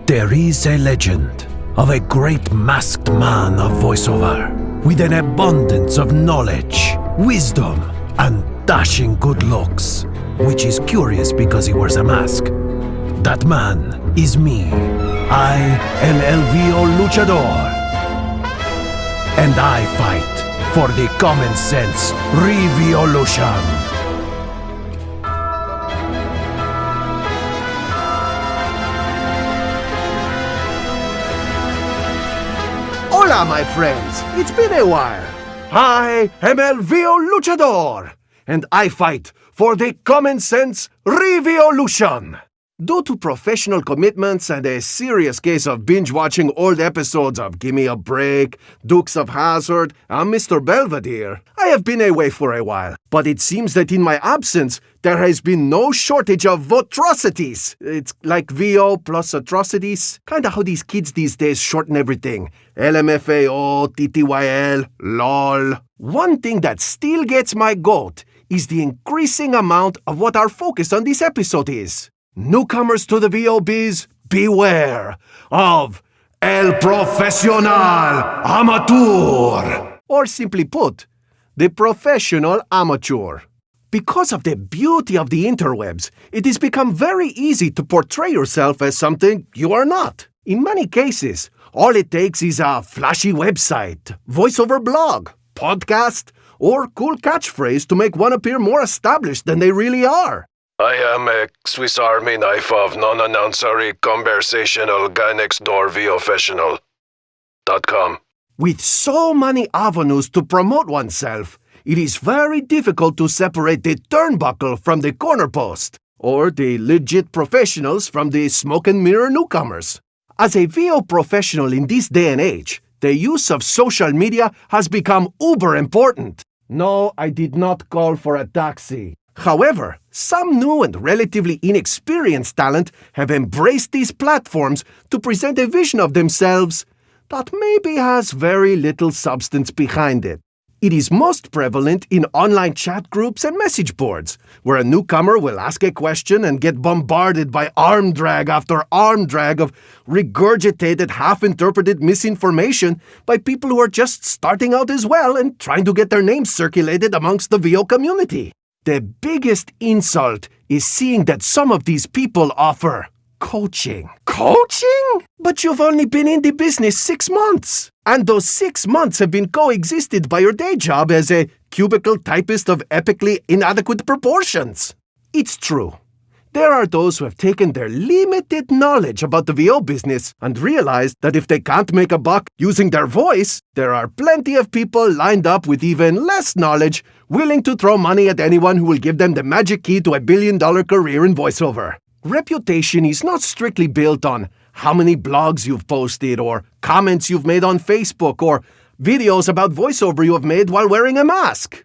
There is a legend of a great masked man of voiceover with an abundance of knowledge, wisdom, and dashing good looks, which is curious because he wears a mask. That man is me. I am VO Luchadore. And I fight for the Common Sense Revolution. Hola, my friends! It's been a while. I am VO Luchadore, and I fight for the Common Sense Revolution. Due to professional commitments and a serious case of binge-watching old episodes of Gimme a Break, Dukes of Hazzard, and Mr. Belvedere, I have been away for a while. But it seems that in my absence, there has been no shortage of votrocities. It's like VO plus atrocities. Kinda how these kids these days shorten everything. LMFAO, TTYL, LOL. One thing that still gets my goat is the increasing amount of what our focus on this episode is. Newcomers to the VO biz, beware of El Professionale Amateurrrrrr. Or simply put, the professional amateur. Because of the beauty of the interwebs, it has become very easy to portray yourself as something you are not. In many cases, all it takes is a flashy website, voiceover blog, podcast, or cool catchphrase to make one appear more established than they really are. I am a Swiss Army knife of non-announcery conversational guy next door VOfessional.com. With so many avenues to promote oneself, it is very difficult to separate the turnbuckle from the corner post, or the legit professionals from the smoke and mirror newcomers. As a VO professional in this day and age, the use of social media has become uber important. No, I did not call for a taxi. However, some new and relatively inexperienced talent have embraced these platforms to present a vision of themselves that maybe has very little substance behind it. It is most prevalent in online chat groups and message boards, where a newcomer will ask a question and get bombarded by arm drag after arm drag of regurgitated, half-interpreted misinformation by people who are just starting out as well and trying to get their names circulated amongst the VO community. The biggest insult is seeing that some of these people offer coaching. Coaching? But you've only been in the business 6 months. And those 6 months have been coexisted by your day job as a cubicle typist of epically inadequate proportions. It's true. There are those who have taken their limited knowledge about the VO business and realized that if they can't make a buck using their voice, there are plenty of people lined up with even less knowledge willing to throw money at anyone who will give them the magic key to a billion-dollar career in voiceover. Reputation is not strictly built on how many blogs you've posted or comments you've made on Facebook or videos about voiceover you have made while wearing a mask.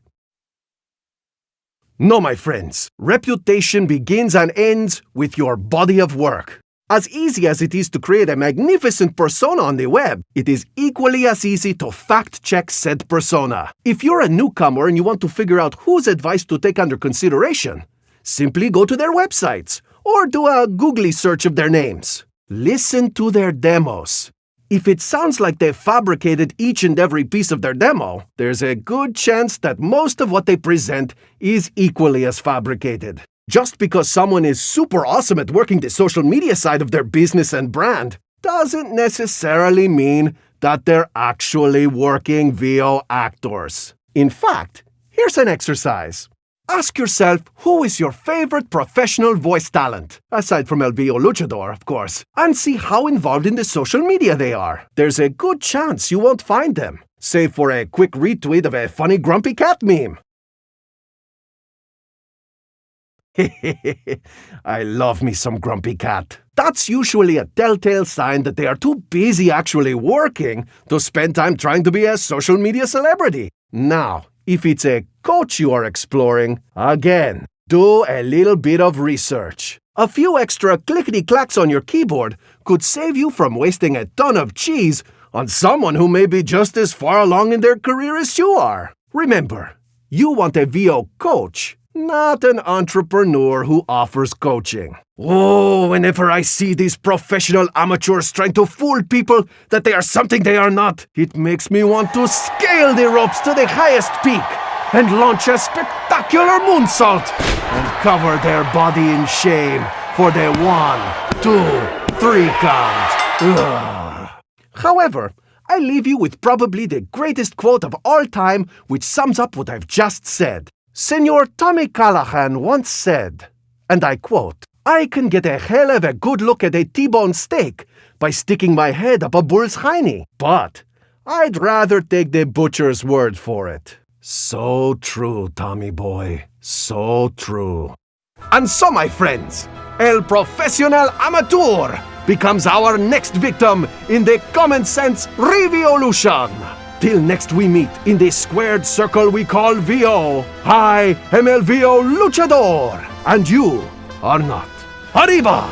No, my friends, reputation begins and ends with your body of work. As easy as it is to create a magnificent persona on the web, it is equally as easy to fact-check said persona. If you're a newcomer and you want to figure out whose advice to take under consideration, simply go to their websites or do a googly search of their names. Listen to their demos. If it sounds like they've fabricated each and every piece of their demo, there's a good chance that most of what they present is equally as fabricated. Just because someone is super awesome at working the social media side of their business and brand doesn't necessarily mean that they're actually working VO actors. In fact, here's an exercise. Ask yourself who is your favorite professional voice talent, aside from VO Luchadore, of course, and see how involved in the social media they are. There's a good chance you won't find them, save for a quick retweet of a funny grumpy cat meme. I love me some grumpy cat. That's usually a telltale sign that they are too busy actually working to spend time trying to be a social media celebrity. Now, if it's a coach you are exploring, again, do a little bit of research. A few extra clickety-clacks on your keyboard could save you from wasting a ton of cheese on someone who may be just as far along in their career as you are. Remember, you want a VO coach, not an entrepreneur who offers coaching. Oh, whenever I see these professional amateurs trying to fool people that they are something they are not, it makes me want to scale the ropes to the highest peak and launch a spectacular moonsault and cover their body in shame for the 1, 2, 3 count. Ugh. However, I leave you with probably the greatest quote of all time, which sums up what I've just said. Senor Tommy Callahan once said, and I quote, "I can get a hell of a good look at a T-bone steak by sticking my head up a bull's hiney, but I'd rather take the butcher's word for it." So true, Tommy boy. So true. And so, my friends, El Professionale Amateurrrrrr becomes our next victim in the Common Sense Revolution. Till next we meet in the squared circle we call VO, I am El VO Luchadore, and you are not. Arriba!